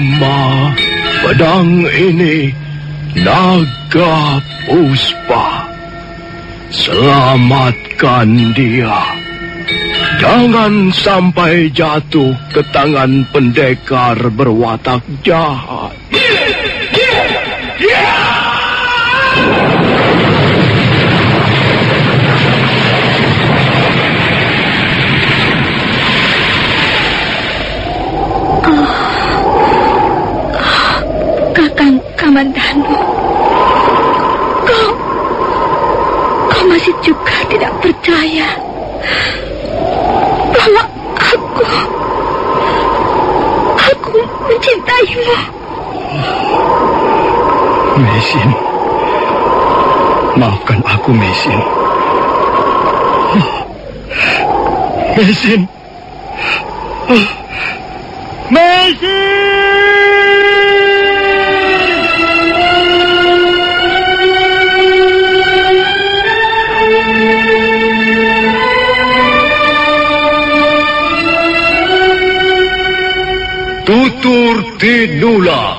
Rama, pedang ini naga puspa. Selamatkan dia. Jangan sampai jatuh ke tangan pendekar berwatak jahat. Kakang Kamandanu, kau masih juga tidak percaya bahwa aku mencintaimu. Mesin, maafkan aku, Mesin. Mesin. Mesin! Tutur Tinula.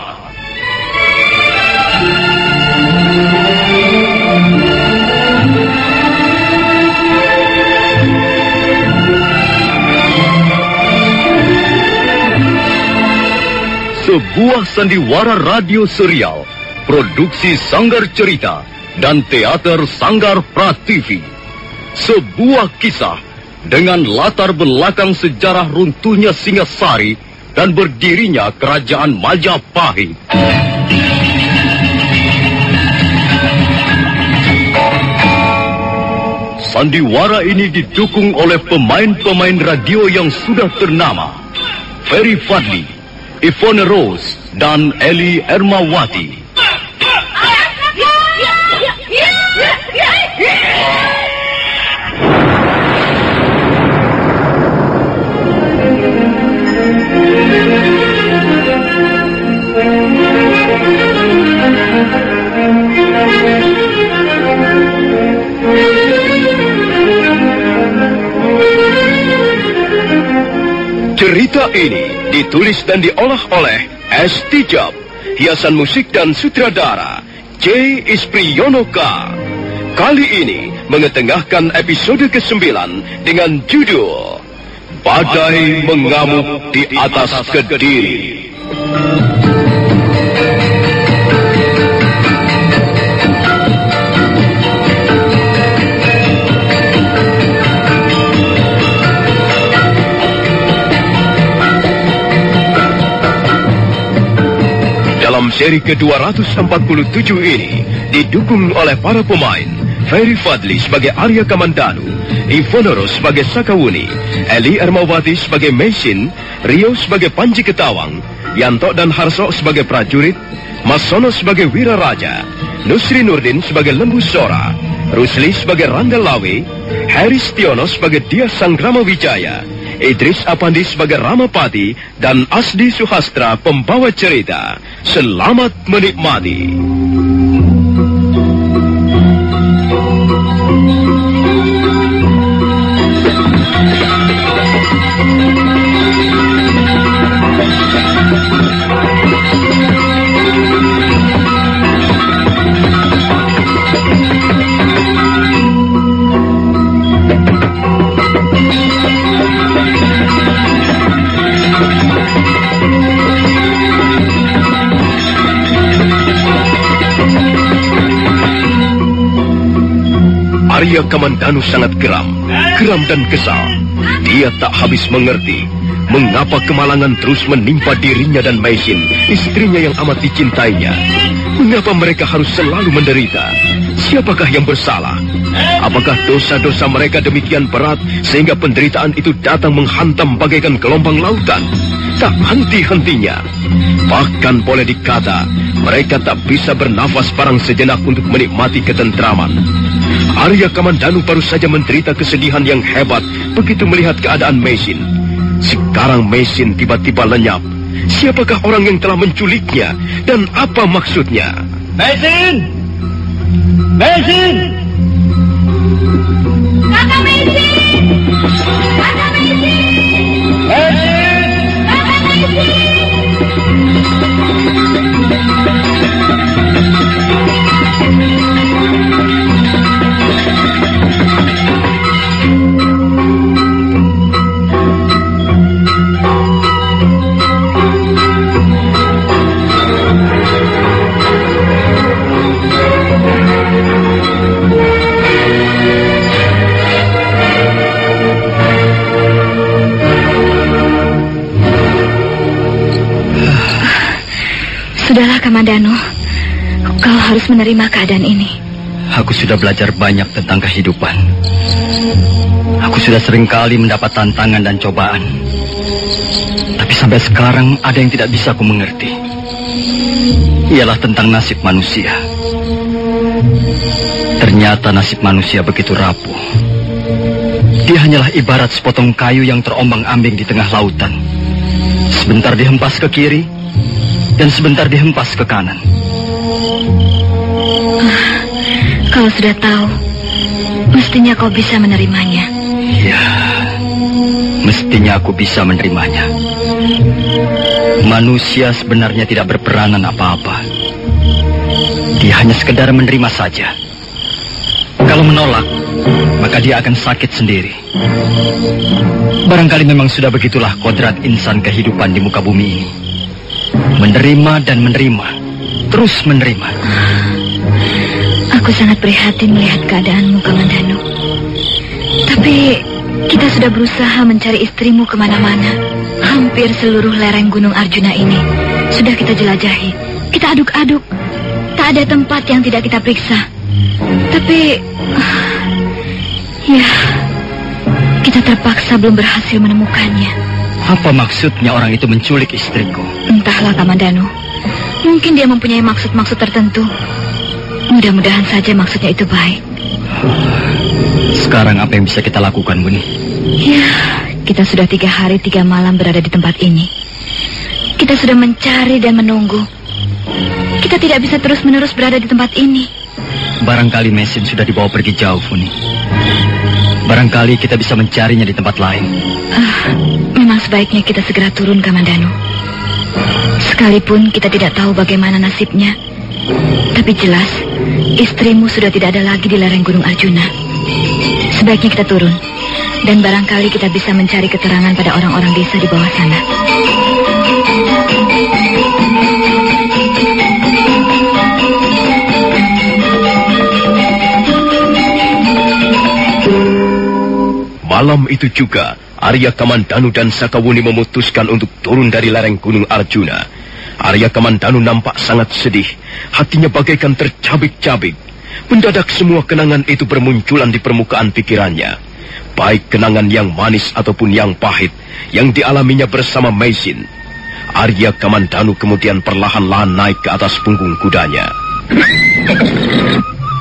Sebuah sandiwara radio serial, produksi Sanggar Cerita dan Teater Sanggar Prativi. Sebuah kisah dengan latar belakang sejarah runtuhnya Singasari dan berdirinya Kerajaan Majapahit. Sandiwara ini didukung oleh pemain-pemain radio yang sudah ternama, Ferry Fadli, Ivone Rose, dan Eli Ermawati. Cerita ini ditulis dan diolah oleh S. Tijab, hiasan musik dan sutradara C. Ispriyonoka. Kali ini mengetengahkan episode ke-9 dengan judul Badai Mengamuk di Atas Kediri. Dalam seri ke-247 ini didukung oleh para pemain Ferry Fadli sebagai Arya Kamandanu, Ivone Rose sebagai Sakawuni, Eli Ermawati sebagai Mesin, Rio sebagai Panji Ketawang, Yanto dan Harso sebagai prajurit, Masono sebagai Wira Raja, Nusri Nurdin sebagai Lembu Sora, Rusli sebagai Rangga Lawe, Heri Stiono sebagai Dia Sang Rama Wijaya, Idris Apandi sebagai Ramapati, dan Asdi Suhastra pembawa cerita. Selamat menikmati. Arya Kamandanu sangat geram dan kesal. Dia tak habis mengerti mengapa kemalangan terus menimpa dirinya dan Mesin, istrinya yang amat dicintainya. Mengapa mereka harus selalu menderita? Siapakah yang bersalah? Apakah dosa-dosa mereka demikian berat sehingga penderitaan itu datang menghantam bagaikan gelombang lautan? Tak henti-hentinya. Bahkan boleh dikata, mereka tak bisa bernafas parang sejenak untuk menikmati ketentraman. Arya Kamandanu baru saja menderita kesedihan yang hebat begitu melihat keadaan Mesin. Sekarang Mesin tiba-tiba lenyap. Siapakah orang yang telah menculiknya dan apa maksudnya? Mesin! Mesin! Kakak Mesin! Kakak Mesin! Mesin! Kakak Mesin! Kamandano, kau harus menerima keadaan ini. Aku sudah belajar banyak tentang kehidupan. Aku sudah seringkali mendapat tantangan dan cobaan. Tapi sampai sekarang ada yang tidak bisa aku mengerti. Ialah tentang nasib manusia. Ternyata nasib manusia begitu rapuh. Dia hanyalah ibarat sepotong kayu yang terombang-ambing di tengah lautan. Sebentar dihempas ke kiri, dan sebentar dihempas ke kanan. Kau sudah tahu, mestinya kau bisa menerimanya. Ya, mestinya aku bisa menerimanya. Manusia sebenarnya tidak berperanan apa-apa. Dia hanya sekedar menerima saja. Kalau menolak, maka dia akan sakit sendiri. Barangkali memang sudah begitulah kodrat insan kehidupan di muka bumi ini. Menerima dan menerima, terus menerima. Aku sangat prihatin melihat keadaanmu, Kamandano. Tapi kita sudah berusaha mencari istrimu kemana-mana. Hampir seluruh lereng Gunung Arjuna ini sudah kita jelajahi. Kita aduk-aduk. Tak ada tempat yang tidak kita periksa. Tapi ya, kita terpaksa belum berhasil menemukannya. Apa maksudnya orang itu menculik istriku? Entahlah, Kamandano. Mungkin dia mempunyai maksud-maksud tertentu. Mudah-mudahan saja maksudnya itu baik. Sekarang apa yang bisa kita lakukan, Buni? Ya, kita sudah 3 hari 3 malam berada di tempat ini. Kita sudah mencari dan menunggu. Kita tidak bisa terus-menerus berada di tempat ini. Barangkali mesin sudah dibawa pergi jauh, Buni. Barangkali kita bisa mencarinya di tempat lain. Memang sebaiknya kita segera turun, Kamandano. Sekalipun kita tidak tahu bagaimana nasibnya, tapi jelas istrimu sudah tidak ada lagi di lereng Gunung Arjuna. Sebaiknya kita turun, dan barangkali kita bisa mencari keterangan pada orang-orang desa di bawah sana. Malam itu juga, Arya Kamandanu dan Sakawuni memutuskan untuk turun dari lereng Gunung Arjuna. Arya Kamandanu nampak sangat sedih, hatinya bagaikan tercabik-cabik. Mendadak semua kenangan itu bermunculan di permukaan pikirannya. Baik kenangan yang manis ataupun yang pahit, yang dialaminya bersama Meisin. Arya Kamandanu kemudian perlahan-lahan naik ke atas punggung kudanya.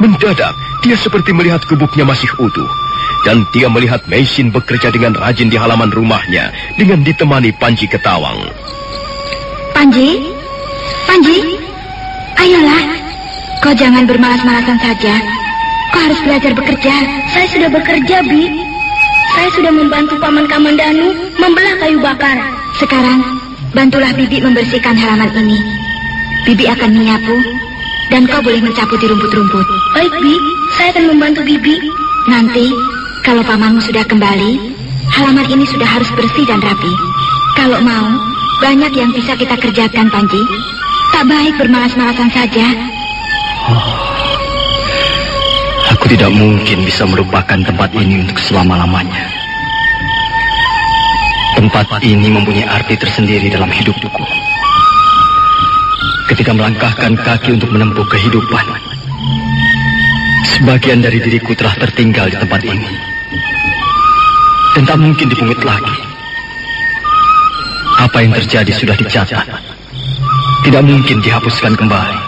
Mendadak, dia seperti melihat gubuknya masih utuh. Dan dia melihat Meisin bekerja dengan rajin di halaman rumahnya dengan ditemani Panji Ketawang. Panji, ayolah. Kau jangan bermalas-malasan saja. Kau harus belajar bekerja. Saya sudah bekerja, Bi. Saya sudah membantu Paman Kamandanu membelah kayu bakar. Sekarang, bantulah Bibi membersihkan halaman ini. Bibi akan menyapu, dan kau boleh mencabuti rumput-rumput. Baik, Bi. Saya akan membantu Bibi. Nanti, kalau pamanmu sudah kembali, halaman ini sudah harus bersih dan rapi. Kalau mau, banyak yang bisa kita kerjakan, Panji. Tak baik bermalas-malasan saja. Aku tidak mungkin bisa melupakan tempat ini untuk selama-lamanya. Tempat ini mempunyai arti tersendiri dalam hidupku. Ketika melangkahkan kaki untuk menempuh kehidupan, sebagian dari diriku telah tertinggal di tempat ini. Dan tak mungkin dipungut lagi. Apa yang terjadi sudah dicatat. Tidak mungkin dihapuskan kembali.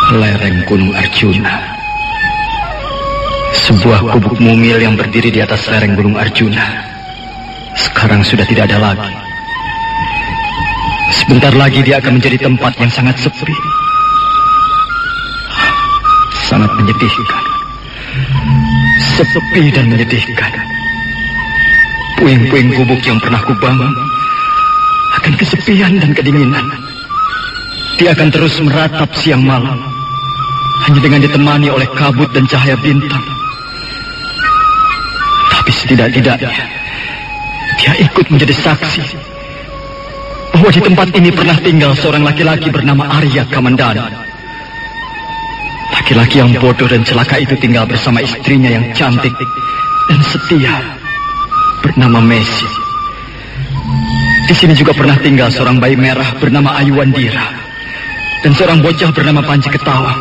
Lereng Gunung Arjuna. Sebuah gubuk mumil yang berdiri di atas lereng Gunung Arjuna. Sekarang sudah tidak ada lagi. Sebentar lagi dia akan menjadi tempat yang sangat sepi. Sangat menyedihkan. Sepi dan menyedihkan. Puing-puing gubuk yang pernah kubangun akan kesepian dan kedinginan. Dia akan terus meratap siang malam, hanya dengan ditemani oleh kabut dan cahaya bintang. Tapi setidak-tidaknya dia ikut menjadi saksi bahwa di tempat ini pernah tinggal seorang laki-laki bernama Arya Kamandanu. Laki-laki yang bodoh dan celaka itu tinggal bersama istrinya yang cantik dan setia bernama Meisin. Di sini juga pernah tinggal seorang bayi merah bernama Ayu Wandira dan seorang bocah bernama Panji Ketawang.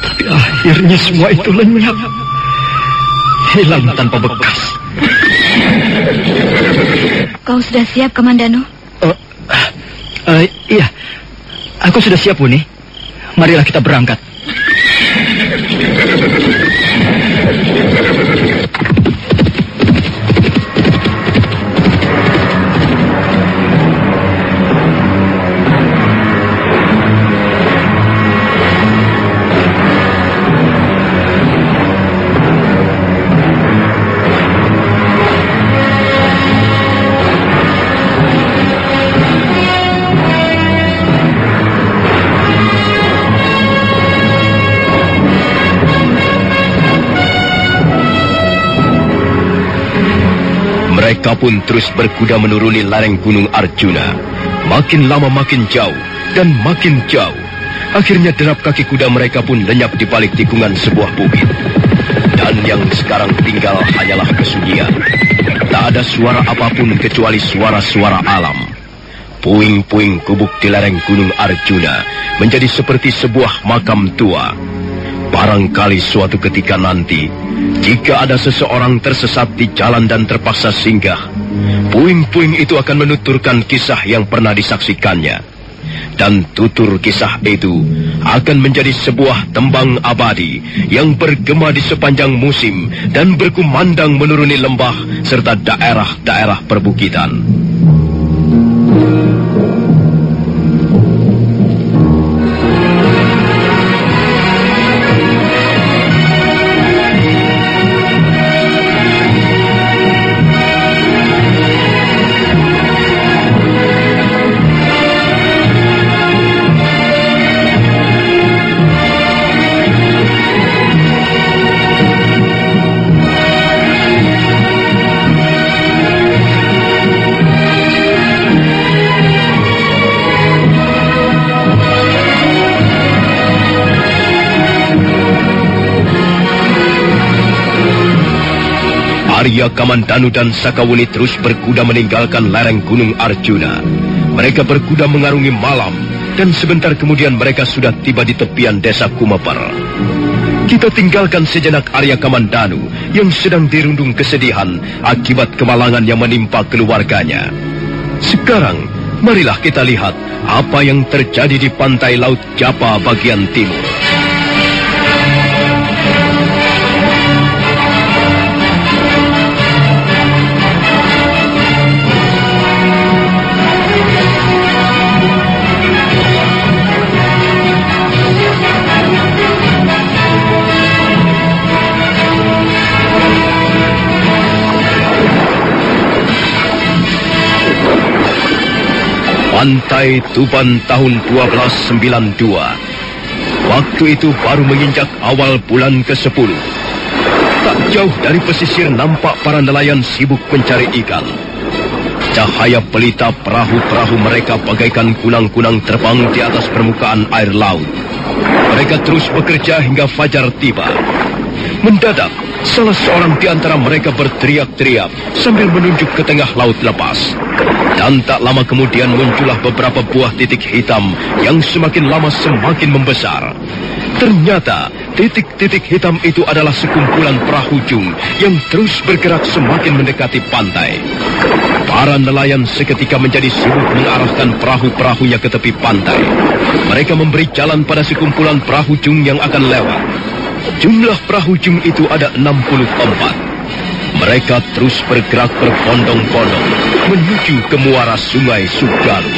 Tapi akhirnya semua itu lenyap, hilang tanpa bekas. Kau sudah siap, Kamandanu? Iya, aku sudah siap, Uni. Marilah kita berangkat. Mereka pun terus berkuda menuruni lereng Gunung Arjuna. Makin lama makin jauh dan makin jauh. Akhirnya derap kaki kuda mereka pun lenyap di balik tikungan sebuah bukit. Dan yang sekarang tinggal hanyalah kesunyian. Tak ada suara apapun kecuali suara-suara alam. Puing-puing gubuk di lereng Gunung Arjuna menjadi seperti sebuah makam tua. Barangkali suatu ketika nanti, jika ada seseorang tersesat di jalan dan terpaksa singgah, puing-puing itu akan menuturkan kisah yang pernah disaksikannya. Dan tutur kisah itu akan menjadi sebuah tembang abadi yang bergema di sepanjang musim dan berkumandang menuruni lembah serta daerah-daerah perbukitan. Arya Kamandanu dan Sakawuni terus berkuda meninggalkan lereng Gunung Arjuna. Mereka berkuda mengarungi malam, dan sebentar kemudian mereka sudah tiba di tepian desa Kumaper. Kita tinggalkan sejenak Arya Kamandanu yang sedang dirundung kesedihan akibat kemalangan yang menimpa keluarganya. Sekarang, marilah kita lihat apa yang terjadi di pantai Laut Japa bagian timur. Pantai Tuban tahun 1292. Waktu itu baru menginjak awal bulan ke-10. Tak jauh dari pesisir nampak para nelayan sibuk mencari ikan. Cahaya pelita perahu-perahu mereka bagaikan kunang-kunang terbang di atas permukaan air laut. Mereka terus bekerja hingga fajar tiba. Mendadak, salah seorang di antara mereka berteriak-teriak sambil menunjuk ke tengah laut lepas. Dan tak lama kemudian muncullah beberapa buah titik hitam yang semakin lama semakin membesar. Ternyata titik-titik hitam itu adalah sekumpulan perahu jung yang terus bergerak semakin mendekati pantai. Para nelayan seketika menjadi sibuk mengarahkan perahu-perahunya ke tepi pantai. Mereka memberi jalan pada sekumpulan perahu jung yang akan lewat. Jumlah perahu jung itu ada 64. Mereka terus bergerak berbondong-bondong menuju ke muara Sungai Sugalu.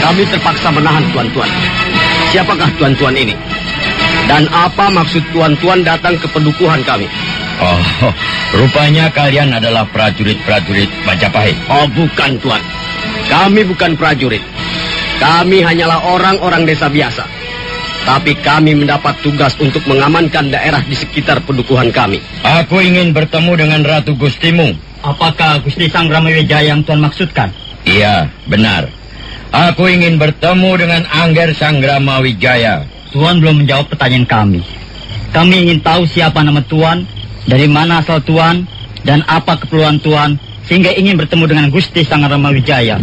Kami terpaksa menahan tuan-tuan. Siapakah tuan-tuan ini? Dan apa maksud tuan-tuan datang ke pendukuhan kami? Oh, rupanya kalian adalah prajurit-prajurit Majapahit. Oh, bukan, Tuan. Kami bukan prajurit. Kami hanyalah orang-orang desa biasa. Tapi kami mendapat tugas untuk mengamankan daerah di sekitar pendukuhan kami. Aku ingin bertemu dengan Ratu Gustimu. Apakah Gusti Sangramawijaya yang Tuan maksudkan? Iya, benar. Aku ingin bertemu dengan Angger Sangramawijaya. Tuan belum menjawab pertanyaan kami. Kami ingin tahu siapa nama Tuan, dari mana asal Tuan, dan apa keperluan Tuan, sehingga ingin bertemu dengan Gusti Sangramawijaya.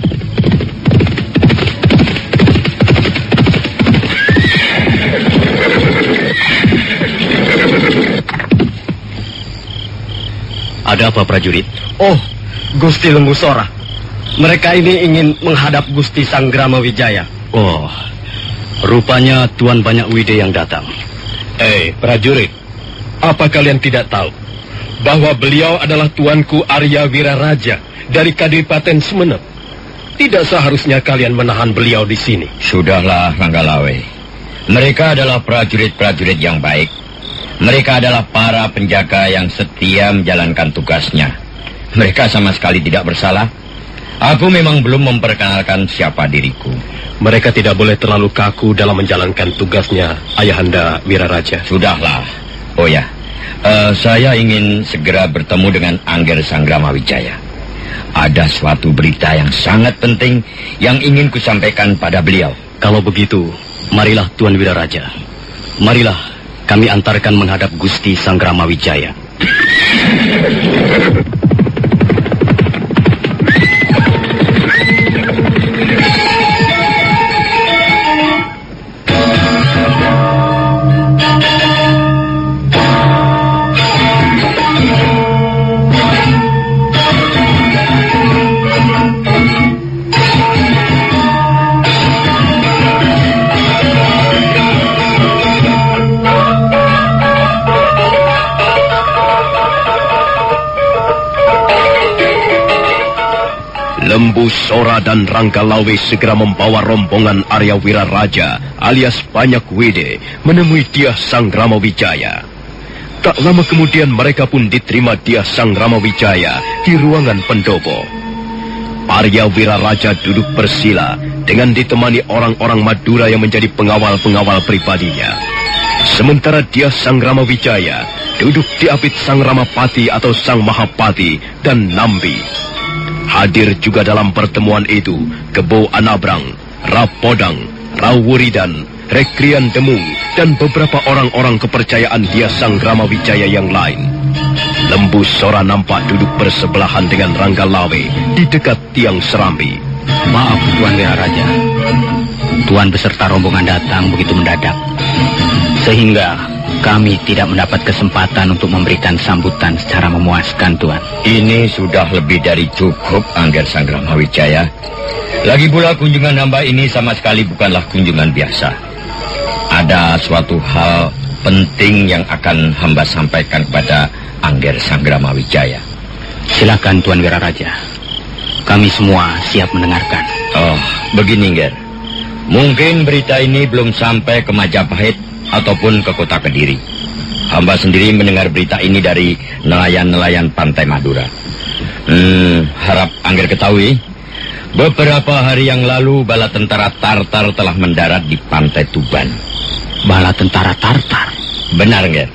Ada apa, prajurit? Oh, Gusti Lembu Sora. Mereka ini ingin menghadap Gusti Sangramawijaya. Oh, rupanya Tuan Banyak Wide yang datang. Prajurit, apa kalian tidak tahu bahwa beliau adalah Tuanku Arya Wiraraja dari Kadipaten Sumenep? Tidak seharusnya kalian menahan beliau di sini. Sudahlah, Ranggalawe. Mereka adalah prajurit-prajurit yang baik. Mereka adalah para penjaga yang setia menjalankan tugasnya. Mereka sama sekali tidak bersalah. Aku memang belum memperkenalkan siapa diriku. Mereka tidak boleh terlalu kaku dalam menjalankan tugasnya, Ayahanda Wiraraja. Sudahlah. Oh ya, saya ingin segera bertemu dengan Angger Sangramawijaya. Ada suatu berita yang sangat penting yang ingin kusampaikan pada beliau. Kalau begitu, marilah Tuan Wiraraja. Marilah kami antarkan menghadap Gusti Sangramawijaya. Lembu Sora dan Ranggalawe segera membawa rombongan Arya Wiraraja alias Banyak Wide menemui Dyah Sangramawijaya. Tak lama kemudian mereka pun diterima Dyah Sangramawijaya di ruangan pendopo. Arya Wiraraja duduk bersila dengan ditemani orang-orang Madura yang menjadi pengawal-pengawal pribadinya. Sementara Dyah Sangramawijaya duduk diapit Sang Ramapati atau Sang Mahapati dan Nambi. Hadir juga dalam pertemuan itu Kebo Anabrang, Rapodang, Rawuridan, Rekrian Demung, dan beberapa orang-orang kepercayaan Dyah Sangramawijaya yang lain. Lembu Sora nampak duduk bersebelahan dengan Ranggalawe di dekat tiang serambi. Maaf, Tuan Wiraraja. Tuan beserta rombongan datang begitu mendadak, sehingga kami tidak mendapat kesempatan untuk memberikan sambutan secara memuaskan, Tuan. Ini sudah lebih dari cukup, Angger Sangramawijaya. Lagi pula kunjungan hamba ini sama sekali bukanlah kunjungan biasa. Ada suatu hal penting yang akan hamba sampaikan kepada Angger Sangramawijaya. Silakan, Tuan Wiraraja. Kami semua siap mendengarkan. Oh, begini, Nger. Mungkin berita ini belum sampai ke Majapahit ataupun ke kota Kediri. Hamba sendiri mendengar berita ini dari nelayan-nelayan pantai Madura. Harap Angger ketahui, beberapa hari yang lalu bala tentara Tartar telah mendarat di pantai Tuban. Bala tentara Tartar? Benar, Nger.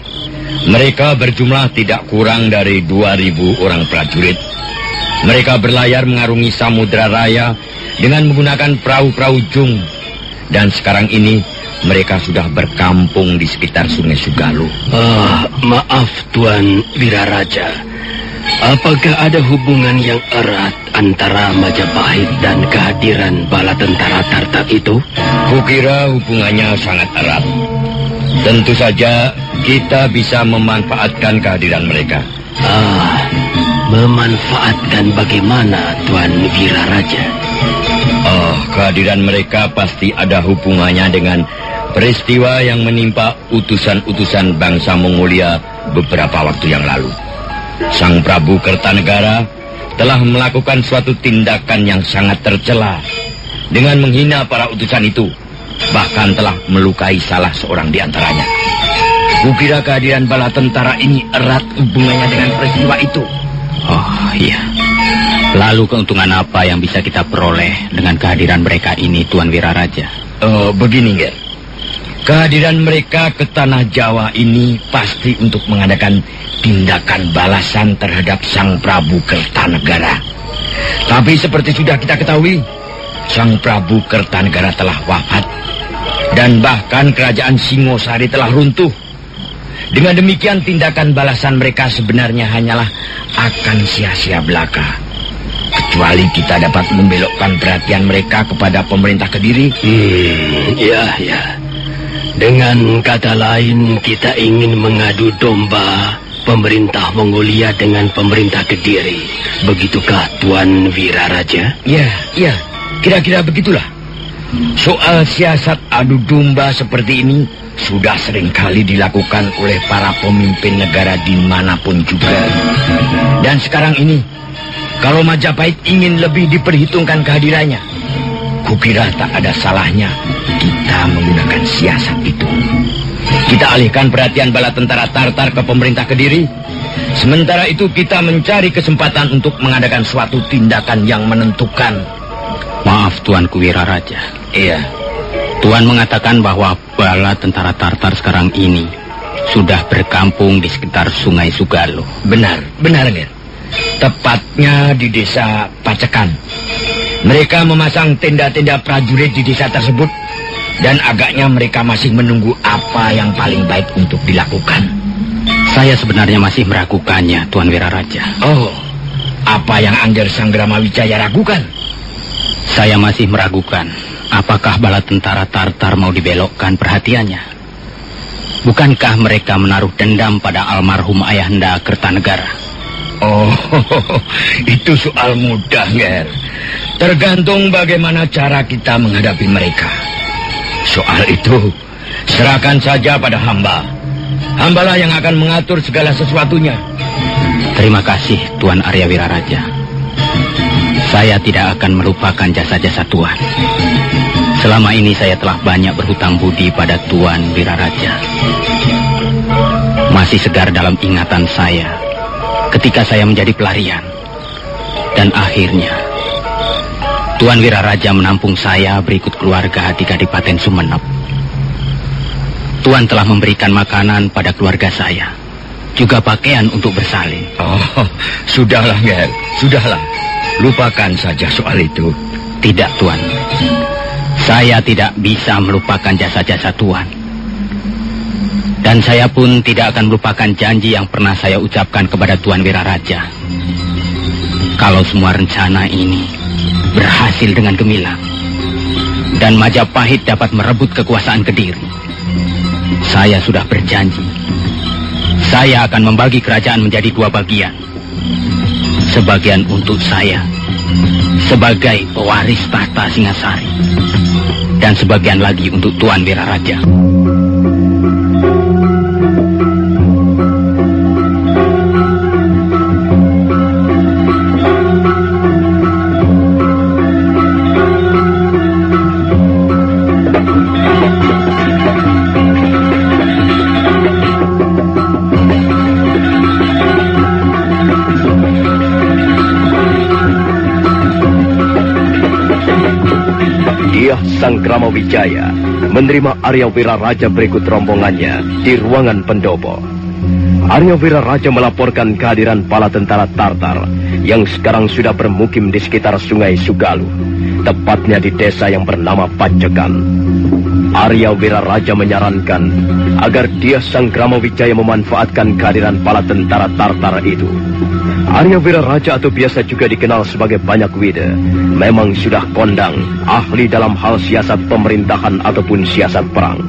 Mereka berjumlah tidak kurang dari 2.000 orang prajurit. Mereka berlayar mengarungi Samudra Raya dengan menggunakan perahu-perahu jung. Dan sekarang ini mereka sudah berkampung di sekitar Sungai Sugalu. Maaf Tuan Wiraraja. Apakah ada hubungan yang erat antara Majapahit dan kehadiran bala tentara Tartar itu? Kukira hubungannya sangat erat. Tentu saja kita bisa memanfaatkan kehadiran mereka. Memanfaatkan bagaimana Tuan Wiraraja? Kehadiran mereka pasti ada hubungannya dengan peristiwa yang menimpa utusan-utusan bangsa Mongolia beberapa waktu yang lalu. Sang Prabu Kertanegara telah melakukan suatu tindakan yang sangat tercela dengan menghina para utusan itu, bahkan telah melukai salah seorang di antaranya. Kukira kehadiran bala tentara ini erat hubungannya dengan peristiwa itu. Oh iya. Lalu keuntungan apa yang bisa kita peroleh dengan kehadiran mereka ini, Tuan Wiraraja? Begini, Ger. Kehadiran mereka ke tanah Jawa ini pasti untuk mengadakan tindakan balasan terhadap Sang Prabu Kertanegara. Tapi seperti sudah kita ketahui, Sang Prabu Kertanegara telah wafat. Dan bahkan kerajaan Singosari telah runtuh. Dengan demikian tindakan balasan mereka sebenarnya hanyalah akan sia-sia belaka. Kecuali kita dapat membelokkan perhatian mereka kepada pemerintah Kediri. Ya. Dengan kata lain, kita ingin mengadu domba pemerintah Mongolia dengan pemerintah Kediri. Begitukah, Tuan Wiraraja? Ya, kira-kira begitulah. Soal siasat adu domba seperti ini sudah seringkali dilakukan oleh para pemimpin negara dimanapun juga. Dan sekarang ini, kalau Majapahit ingin lebih diperhitungkan kehadirannya, kukira tak ada salahnya kita menggunakan siasat itu. Kita alihkan perhatian bala tentara Tartar ke pemerintah Kediri. Sementara itu kita mencari kesempatan untuk mengadakan suatu tindakan yang menentukan. Maaf, Tuanku Wiraraja. Iya. Tuan mengatakan bahwa bala tentara Tartar sekarang ini sudah berkampung di sekitar Sungai Sugalo. Benar, Ger. Tepatnya di desa Pacekan. Mereka memasang tenda-tenda prajurit di desa tersebut. Dan agaknya mereka masih menunggu apa yang paling baik untuk dilakukan. Saya sebenarnya masih meragukannya, Tuan Wiraraja. Oh, apa yang Angger Sanggrama Wijaya ragukan? Saya masih meragukan apakah bala tentara Tartar mau dibelokkan perhatiannya. Bukankah mereka menaruh dendam pada almarhum Ayahanda Kertanegara? Oh, itu soal mudah, Ger. Tergantung bagaimana cara kita menghadapi mereka. Soal itu, serahkan saja pada hamba. Hambalah yang akan mengatur segala sesuatunya. Terima kasih, Tuan Arya Wiraraja. Saya tidak akan melupakan jasa-jasa Tuan. Selama ini saya telah banyak berhutang budi pada Tuan Wiraraja. Masih segar dalam ingatan saya ketika saya menjadi pelarian. Dan akhirnya Tuan Wiraraja menampung saya berikut keluarga di Kadipaten Sumenep. Tuan telah memberikan makanan pada keluarga saya, juga pakaian untuk bersalin. Oh, sudahlah, Ger. Sudahlah. Lupakan saja soal itu. Tidak, Tuan. Saya tidak bisa melupakan jasa-jasa Tuan. Dan saya pun tidak akan melupakan janji yang pernah saya ucapkan kepada Tuan Wiraraja. Kalau semua rencana ini berhasil dengan gemilang dan Majapahit dapat merebut kekuasaan Kediri, saya sudah berjanji saya akan membagi kerajaan menjadi 2 bagian. Sebagian untuk saya sebagai pewaris tahta Singasari, dan sebagian lagi untuk Tuan Wiraraja. Sanggrama Wijaya menerima Arya Wiraraja berikut rombongannya di ruangan pendopo. Arya Wiraraja melaporkan kehadiran bala tentara Tartar yang sekarang sudah bermukim di sekitar Sungai Sugalu, tepatnya di desa yang bernama Pacekan. Arya Wiraraja menyarankan agar dia Sanggrama Wijaya memanfaatkan kehadiran bala tentara Tartar itu. Arya Wiraraja atau biasa juga dikenal sebagai Banyak Wida memang sudah kondang, ahli dalam hal siasat pemerintahan ataupun siasat perang.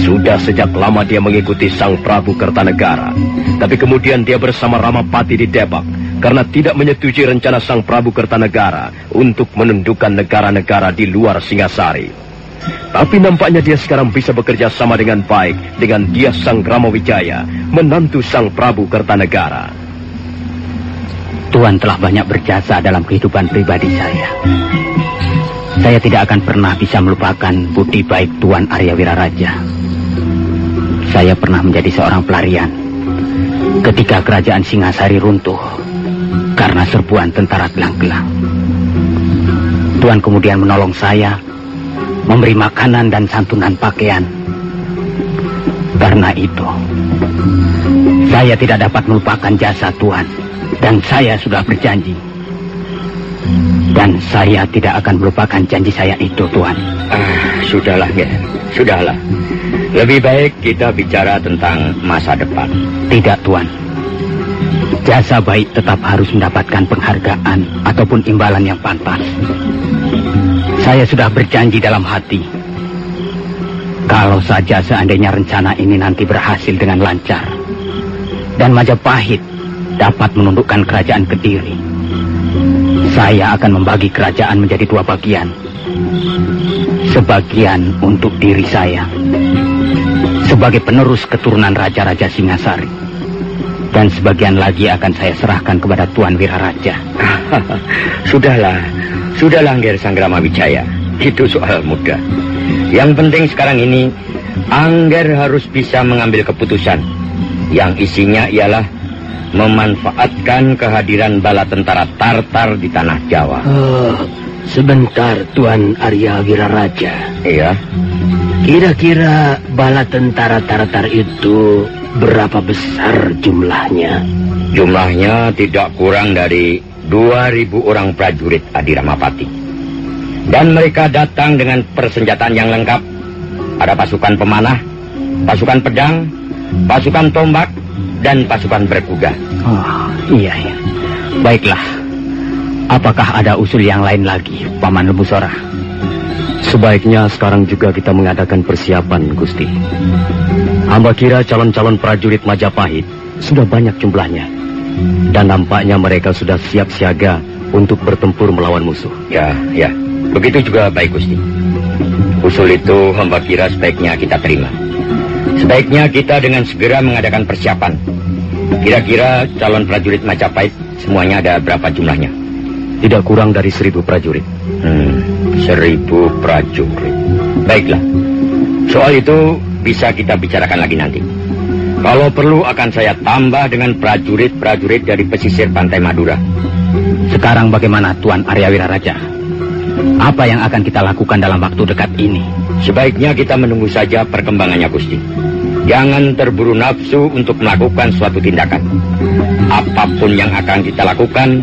Sudah sejak lama dia mengikuti Sang Prabu Kertanegara, tapi kemudian dia bersama Ramapati di Debak karena tidak menyetujui rencana Sang Prabu Kertanegara untuk menundukkan negara-negara di luar Singasari. Tapi nampaknya dia sekarang bisa bekerja sama dengan baik dengan dia Sanggrama Wijaya, menantu Sang Prabu Kertanegara. Tuan telah banyak berjasa dalam kehidupan pribadi saya. Saya tidak akan pernah bisa melupakan budi baik Tuan Arya Wiraraja. Saya pernah menjadi seorang pelarian ketika kerajaan Singasari runtuh karena serbuan tentara gelang-gelang. Tuan kemudian menolong saya, memberi makanan dan santunan pakaian. Karena itu, saya tidak dapat melupakan jasa Tuan, dan saya sudah berjanji. Dan saya tidak akan melupakan janji saya itu, Tuan. Sudahlah, Ger. Sudahlah. Lebih baik kita bicara tentang masa depan. Tidak, Tuan. Jasa baik tetap harus mendapatkan penghargaan ataupun imbalan yang pantas. Saya sudah berjanji dalam hati. Kalau saja seandainya rencana ini nanti berhasil dengan lancar, dan Majapahit dapat menundukkan kerajaan Kediri, saya akan membagi kerajaan menjadi 2 bagian. Sebagian untuk diri saya, sebagai penerus keturunan Raja-Raja Singasari, dan sebagian lagi akan saya serahkan kepada Tuan Wiraraja. Sudahlah, Angger Sanggrama Wijaya. Itu soal mudah. Yang penting sekarang ini, Angger harus bisa mengambil keputusan yang isinya ialah memanfaatkan kehadiran bala tentara Tartar di tanah Jawa. Sebentar, Tuan Arya Wiraraja. Iya. Kira-kira bala tentara Tartar itu berapa besar jumlahnya? Jumlahnya tidak kurang dari 2.000 orang prajurit Adiramapati. Dan mereka datang dengan persenjataan yang lengkap. Ada pasukan pemanah, pasukan pedang, pasukan tombak, dan pasukan berkuda. Oh, iya. Baiklah. Apakah ada usul yang lain lagi, Paman Lebusora? Sebaiknya sekarang juga kita mengadakan persiapan, Gusti. Hamba kira calon-calon prajurit Majapahit sudah banyak jumlahnya. Dan nampaknya mereka sudah siap siaga untuk bertempur melawan musuh. Ya. Begitu juga baik, Gusti. Usul itu hamba kira sebaiknya kita terima. Sebaiknya kita dengan segera mengadakan persiapan. Kira-kira calon prajurit Majapahit semuanya ada berapa jumlahnya? Tidak kurang dari 1.000 prajurit. 1.000 prajurit. Baiklah. Soal itu bisa kita bicarakan lagi nanti. Kalau perlu akan saya tambah dengan prajurit-prajurit dari pesisir pantai Madura. Sekarang bagaimana, Tuan Arya Wiraraja? Apa yang akan kita lakukan dalam waktu dekat ini? Sebaiknya kita menunggu saja perkembangannya, Gusti. Jangan terburu nafsu untuk melakukan suatu tindakan. Apapun yang akan kita lakukan,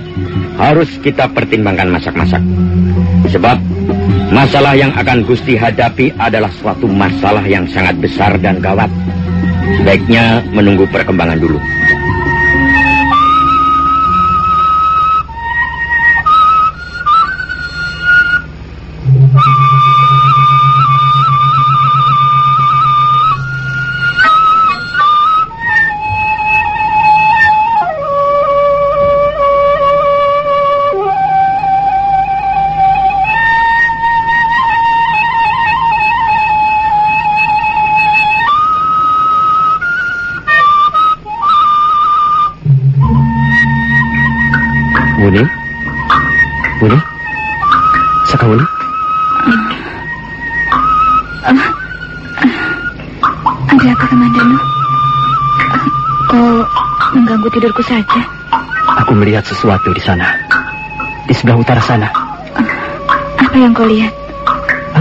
harus kita pertimbangkan masak-masak. Sebab masalah yang akan Gusti hadapi adalah suatu masalah yang sangat besar dan gawat. Sebaiknya menunggu perkembangan dulu. Wuni? Sakawuni? Ada apa, Kamandanu? Kau mengganggu tidurku saja. Aku melihat sesuatu di sana, di sebelah utara sana. Apa yang kau lihat?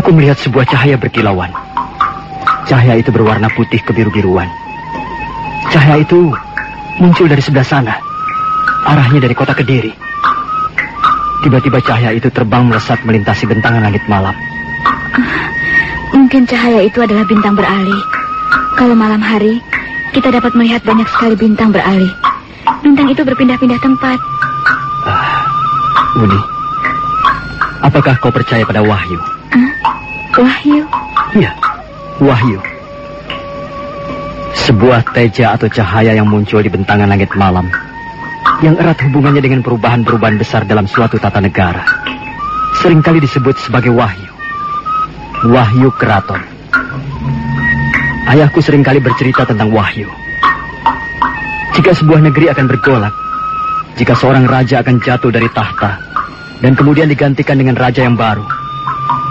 Aku melihat sebuah cahaya berkilauan. Cahaya itu berwarna putih kebiru-biruan. Cahaya itu muncul dari sebelah sana, arahnya dari kota Kediri. Tiba-tiba cahaya itu terbang melesat melintasi bentangan langit malam. Mungkin cahaya itu adalah bintang beralih. Kalau malam hari, kita dapat melihat banyak sekali bintang beralih. Bintang itu berpindah-pindah tempat. Wuni, apakah kau percaya pada wahyu? Wahyu? Iya, wahyu. Sebuah teja atau cahaya yang muncul di bentangan langit malam, yang erat hubungannya dengan perubahan-perubahan besar dalam suatu tata negara, seringkali disebut sebagai wahyu. Wahyu keraton. Ayahku seringkali bercerita tentang wahyu. Jika sebuah negeri akan bergolak, jika seorang raja akan jatuh dari tahta dan kemudian digantikan dengan raja yang baru,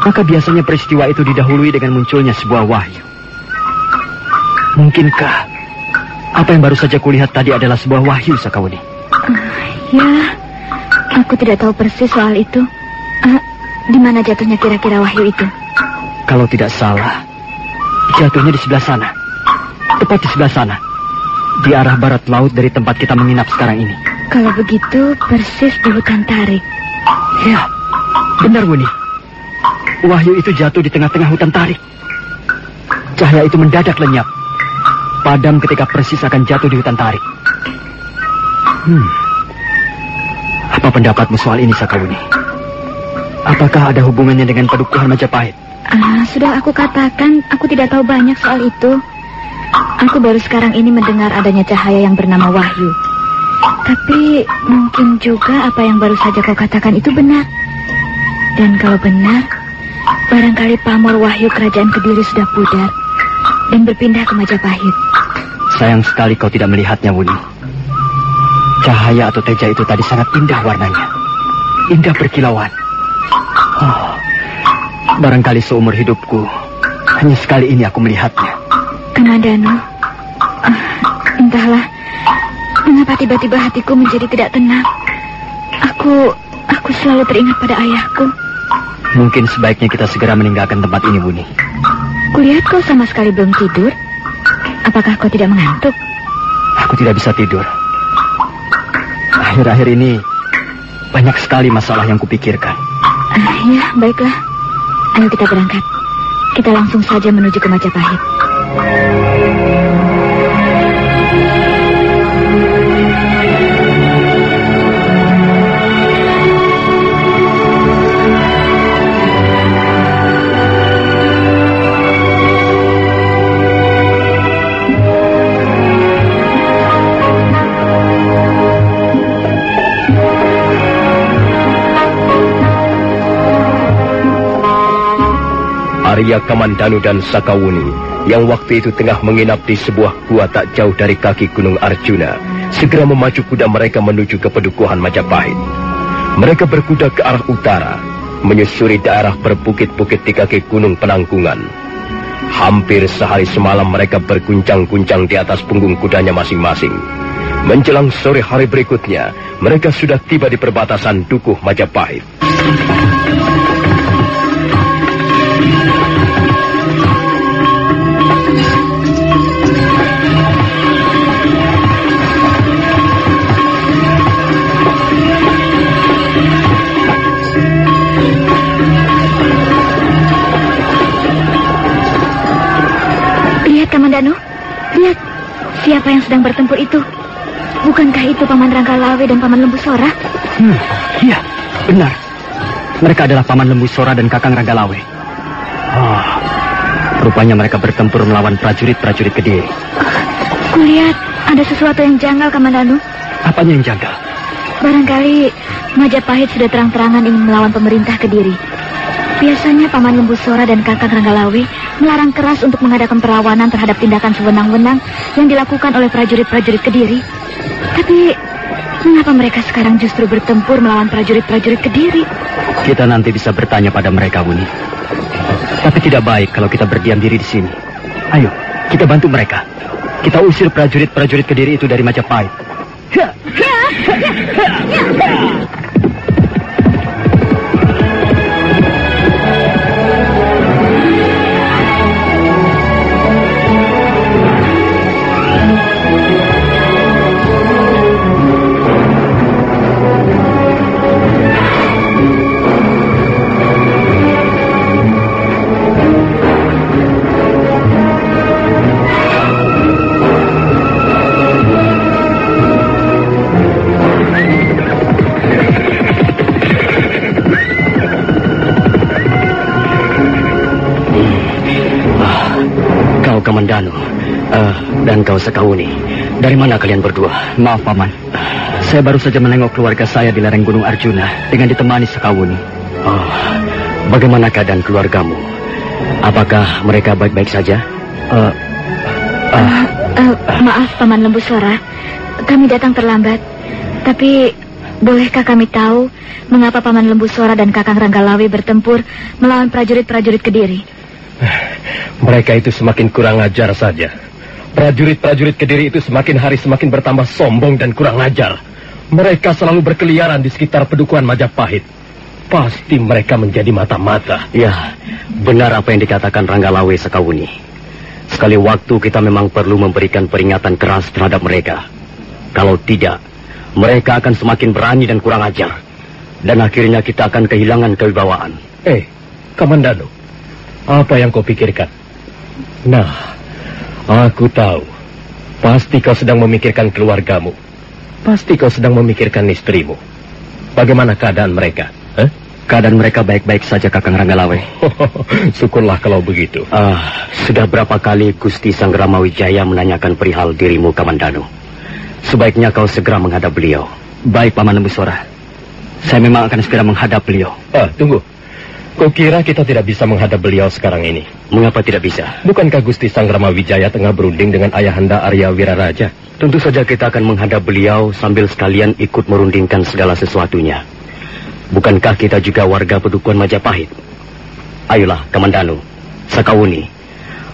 maka biasanya peristiwa itu didahului dengan munculnya sebuah wahyu. Mungkinkah apa yang baru saja kulihat tadi adalah sebuah wahyu, Sakawuni? Ya, aku tidak tahu persis soal itu. Di mana jatuhnya kira-kira wahyu itu? Kalau tidak salah, jatuhnya di sebelah sana. Tepat di sebelah sana. Di arah barat laut dari tempat kita menginap sekarang ini. Kalau begitu, persis di hutan tarik. Ya, benar, Wuni. Wahyu itu jatuh di tengah-tengah hutan tarik. Cahaya itu mendadak lenyap. Padam ketika persis akan jatuh di hutan tarik. Apa pendapatmu soal ini, Sakawuni? Apakah ada hubungannya dengan Padukuhan Majapahit? Sudah aku katakan, aku tidak tahu banyak soal itu. Aku baru sekarang ini mendengar adanya cahaya yang bernama Wahyu. Tapi mungkin juga apa yang baru saja kau katakan itu benar. Dan kalau benar, barangkali pamor Wahyu Kerajaan Kediri sudah pudar dan berpindah ke Majapahit. Sayang sekali kau tidak melihatnya, Wuni. Cahaya atau teja itu tadi sangat indah warnanya. Indah berkilauan. Barangkali seumur hidupku hanya sekali ini aku melihatnya. Kamandanu, entahlah mengapa tiba-tiba hatiku menjadi tidak tenang. Aku selalu teringat pada ayahku. Mungkin sebaiknya kita segera meninggalkan tempat ini, Wuni. Kulihat kau sama sekali belum tidur. Apakah kau tidak mengantuk? Aku tidak bisa tidur. Akhir-akhir ini banyak sekali masalah yang kupikirkan. Ya, baiklah. Ayo kita berangkat. Kita langsung saja menuju ke Majapahit. Arya Kamandanu dan Sakawuni yang waktu itu tengah menginap di sebuah gua tak jauh dari kaki Gunung Arjuna segera memacu kuda mereka menuju ke Padukuhan Majapahit. Mereka berkuda ke arah utara, menyusuri daerah berbukit-bukit di kaki Gunung Penanggungan. Hampir sehari semalam mereka berguncang-guncang di atas punggung kudanya masing-masing. Menjelang sore hari berikutnya, mereka sudah tiba di perbatasan Dukuh Majapahit. Kamandanu, lihat siapa yang sedang bertempur itu. Bukankah itu Paman Ranggalawe dan Paman Lembu Sora? Iya, benar. Mereka adalah Paman Lembu Sora dan Kakang Ranggalawe. Rupanya mereka bertempur melawan prajurit-prajurit Kediri. Kulihat ada sesuatu yang janggal, Kamandanu. Apanya yang janggal? Barangkali Majapahit sudah terang-terangan ingin melawan pemerintah Kediri. Biasanya Paman Lembu Sora dan Kakang Ranggalawe melarang keras untuk mengadakan perlawanan terhadap tindakan sewenang-wenang yang dilakukan oleh prajurit-prajurit Kediri. Tapi mengapa mereka sekarang justru bertempur melawan prajurit-prajurit Kediri? Kita nanti bisa bertanya pada mereka, Wuni. Tapi tidak baik kalau kita berdiam diri di sini. Ayo, kita bantu mereka. Kita usir prajurit-prajurit Kediri itu dari Majapahit. Kamandanu, dan kau Sakawuni. Dari mana kalian berdua? Maaf, Paman. Saya baru saja menengok keluarga saya di lereng Gunung Arjuna dengan ditemani Sakawuni. Bagaimana keadaan keluargamu? Apakah mereka baik-baik saja? Maaf, Paman Lembu Sora. Kami datang terlambat. Tapi bolehkah kami tahu mengapa Paman Lembu Sora dan Kakang Ranggalawe bertempur melawan prajurit-prajurit Kediri? Mereka itu semakin kurang ajar saja. Prajurit-prajurit Kediri itu semakin hari semakin bertambah sombong dan kurang ajar. Mereka selalu berkeliaran di sekitar pedukuhan Majapahit. Pasti mereka menjadi mata-mata. Ya, benar apa yang dikatakan Ranggalawe Sekawuni. Sekali waktu kita memang perlu memberikan peringatan keras terhadap mereka. Kalau tidak, mereka akan semakin berani dan kurang ajar. Dan akhirnya kita akan kehilangan kewibawaan. Kamandano, apa yang kau pikirkan? Nah, aku tahu. Pasti kau sedang memikirkan keluargamu. Pasti kau sedang memikirkan istrimu. Bagaimana keadaan mereka? Keadaan mereka baik-baik saja, Kakang Ranggalawe. Syukurlah kalau begitu. Sudah berapa kali Gusti Sanggrama Wijaya menanyakan perihal dirimu, Kamandano. Sebaiknya kau segera menghadap beliau. Baik, Paman Lembusora. Saya memang akan segera menghadap beliau. Tunggu. Kau kira kita tidak bisa menghadap beliau sekarang ini? Mengapa tidak bisa? Bukankah Gusti Sanggrama Wijaya tengah berunding dengan Ayahanda Arya Wiraraja? Tentu saja kita akan menghadap beliau sambil sekalian ikut merundingkan segala sesuatunya. Bukankah kita juga warga pedukuhan Majapahit? Ayolah, Kamandano, Sekawuni.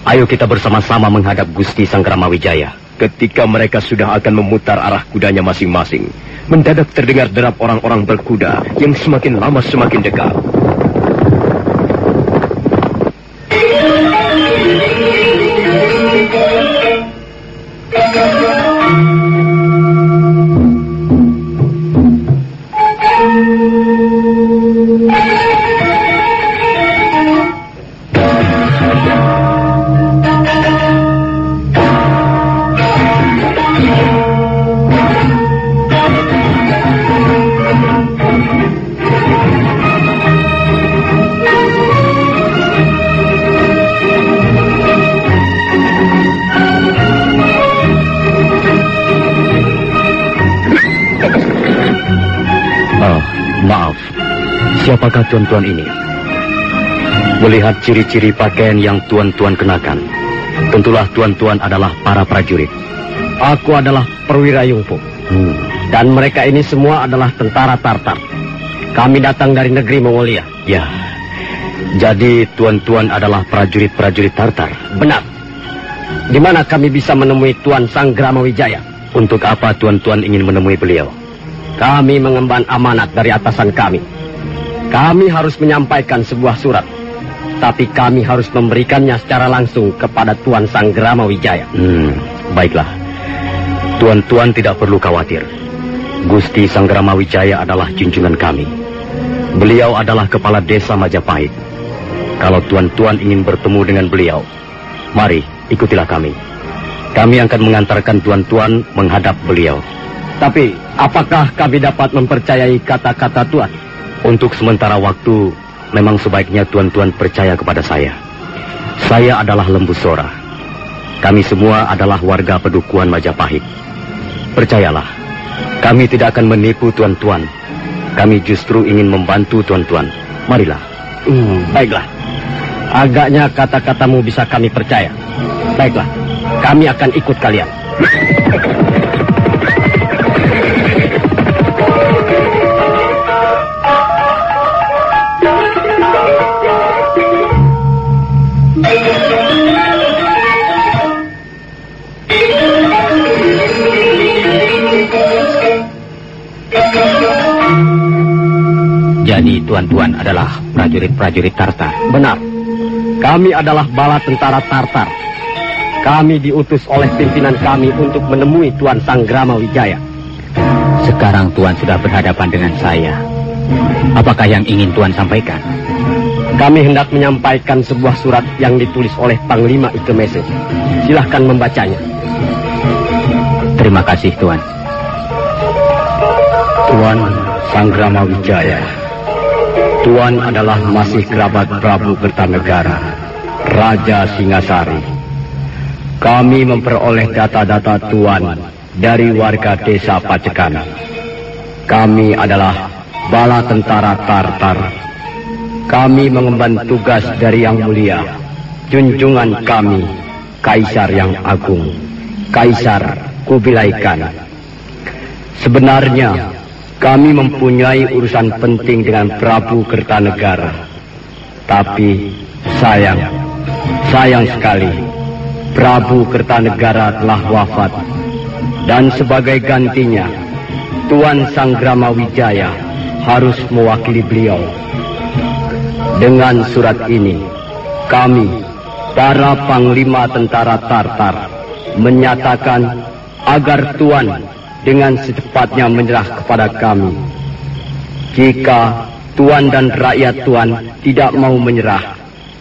Ayo kita bersama-sama menghadap Gusti Sanggrama Wijaya. Ketika mereka sudah akan memutar arah kudanya masing-masing, mendadak terdengar derap orang-orang berkuda yang semakin lama semakin dekat. Maaf, siapakah tuan-tuan ini? Melihat ciri-ciri pakaian yang tuan-tuan kenakan, tentulah tuan-tuan adalah para prajurit. Aku adalah perwira Yungpo. Dan mereka ini semua adalah tentara Tartar. Kami datang dari negeri Mongolia. Ya, jadi tuan-tuan adalah prajurit-prajurit Tartar. Benar. Di mana kami bisa menemui Tuan Sanggrama Wijaya? Untuk apa tuan-tuan ingin menemui beliau? Kami mengemban amanat dari atasan kami. Kami harus menyampaikan sebuah surat. Tapi kami harus memberikannya secara langsung kepada Tuan Sanggrama Wijaya. Baiklah. Tuan-tuan tidak perlu khawatir. Gusti Sanggrama Wijaya adalah junjungan kami. Beliau adalah kepala desa Majapahit. Kalau tuan-tuan ingin bertemu dengan beliau, mari ikutilah kami. Kami akan mengantarkan tuan-tuan menghadap beliau. Tapi, apakah kami dapat mempercayai kata-kata Tuan? Untuk sementara waktu, memang sebaiknya tuan-tuan percaya kepada saya. Saya adalah Lembusora. Kami semua adalah warga pedukuhan Majapahit. Percayalah, kami tidak akan menipu tuan-tuan. Kami justru ingin membantu tuan-tuan. Marilah. Baiklah. Agaknya kata-katamu bisa kami percaya. Baiklah, kami akan ikut kalian. Jadi tuan-tuan adalah prajurit-prajurit Tartar. Benar. Kami adalah bala tentara Tartar. Kami diutus oleh pimpinan kami untuk menemui Tuan Sanggrama Wijaya. Sekarang tuan sudah berhadapan dengan saya. Apakah yang ingin tuan sampaikan? Kami hendak menyampaikan sebuah surat yang ditulis oleh Panglima Ikemese. Silahkan membacanya. Terima kasih, Tuan. Tuan Sanggrama Wijaya. Tuan adalah masih kerabat Prabu Kertanegara, Raja Singasari. Kami memperoleh data-data Tuan dari warga desa Pacekan. Kami adalah bala tentara Tartar. Kami mengemban tugas dari Yang Mulia, junjungan kami, Kaisar yang Agung, Kaisar Kubilai Khan. Sebenarnya, kami mempunyai urusan penting dengan Prabu Kertanegara. Tapi, sayang sekali, Prabu Kertanegara telah wafat, dan sebagai gantinya, Tuan Sangramawijaya harus mewakili beliau. Dengan surat ini, kami, para panglima tentara Tartar, menyatakan agar Tuan dengan secepatnya menyerah kepada kami. Jika Tuan dan rakyat Tuan tidak mau menyerah,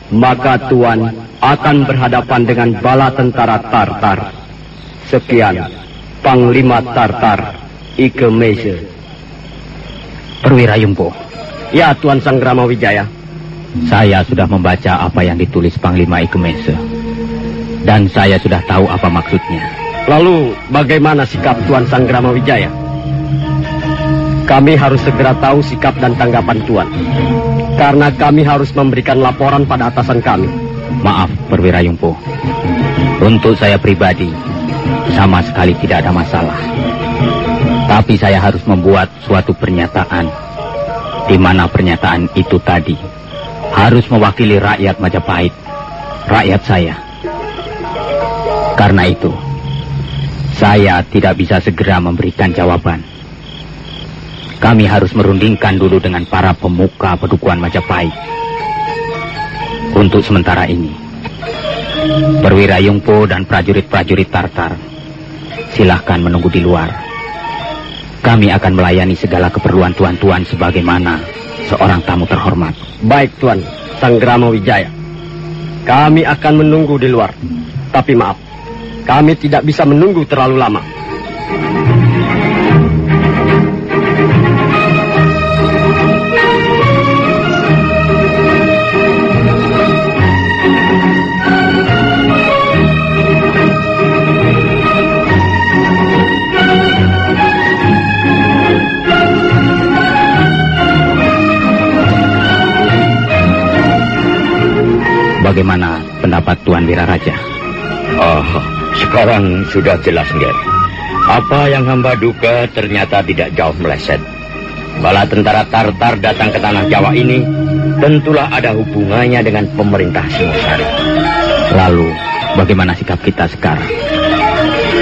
maka Tuan akan berhadapan dengan bala tentara Tartar. Sekian, Panglima Tartar, Ike Mese. Perwira Yumpo. Ya, Tuan Sangramawijaya. Saya sudah membaca apa yang ditulis Panglima Ike Mese, dan saya sudah tahu apa maksudnya. Lalu, bagaimana sikap Tuan Sangramawijaya? Kami harus segera tahu sikap dan tanggapan Tuan, karena kami harus memberikan laporan pada atasan kami. Maaf, Perwira Yumpo. Untuk saya pribadi, sama sekali tidak ada masalah. Tapi saya harus membuat suatu pernyataan, di mana pernyataan itu tadi harus mewakili rakyat Majapahit, rakyat saya. Karena itu, saya tidak bisa segera memberikan jawaban. Kami harus merundingkan dulu dengan para pemuka Padukuhan Majapahit. Untuk sementara ini, Perwira Yumpo dan prajurit-prajurit Tartar, silahkan menunggu di luar. Kami akan melayani segala keperluan tuan-tuan sebagaimana seorang tamu terhormat. Baik, Tuan Sangramawijaya. Kami akan menunggu di luar. Tapi maaf, kami tidak bisa menunggu terlalu lama. Bagaimana pendapat Tuan Wiraraja? Sekarang sudah jelas, Nger. Apa yang hamba duga ternyata tidak jauh meleset. Bala tentara Tartar datang ke tanah Jawa ini tentulah ada hubungannya dengan pemerintah Singosari. Lalu, bagaimana sikap kita sekarang?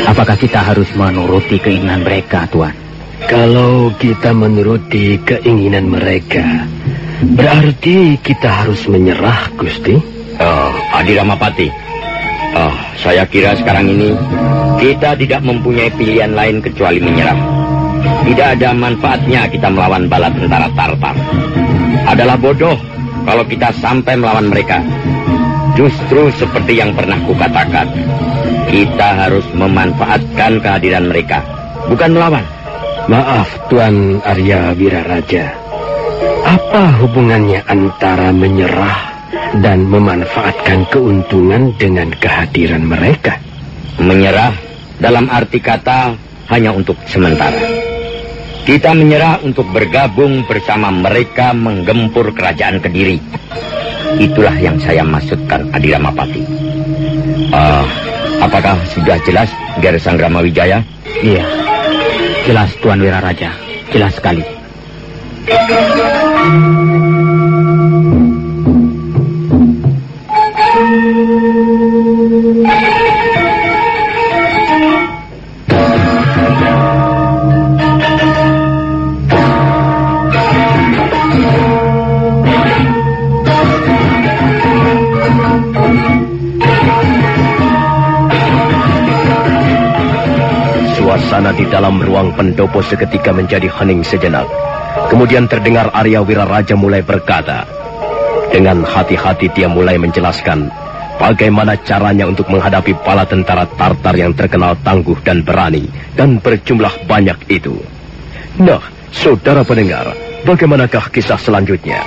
Apakah kita harus menuruti keinginan mereka, Tuan? Kalau kita menuruti keinginan mereka, berarti kita harus menyerah, Gusti. Adi Ramapati, saya kira sekarang ini kita tidak mempunyai pilihan lain kecuali menyerah. Tidak ada manfaatnya kita melawan bala tentara Tartar. Adalah bodoh kalau kita sampai melawan mereka. Justru seperti yang pernah kukatakan, kita harus memanfaatkan kehadiran mereka, bukan melawan. Maaf, Tuan Arya Wiraraja. Apa hubungannya antara menyerah dan memanfaatkan keuntungan dengan kehadiran mereka? Menyerah dalam arti kata hanya untuk sementara. Kita menyerah untuk bergabung bersama mereka menggempur kerajaan Kediri. Itulah yang saya maksudkan, Adi Ramapati. Apakah sudah jelas, Ger Sangramawijaya? Iya, jelas Tuan Wiraraja, jelas sekali. Suasana di dalam ruang pendopo seketika menjadi hening sejenak. Kemudian terdengar Arya Wiraraja mulai berkata. Dengan hati-hati dia mulai menjelaskan bagaimana caranya untuk menghadapi bala tentara Tartar yang terkenal tangguh dan berani dan berjumlah banyak itu. Nah, saudara pendengar, bagaimanakah kisah selanjutnya?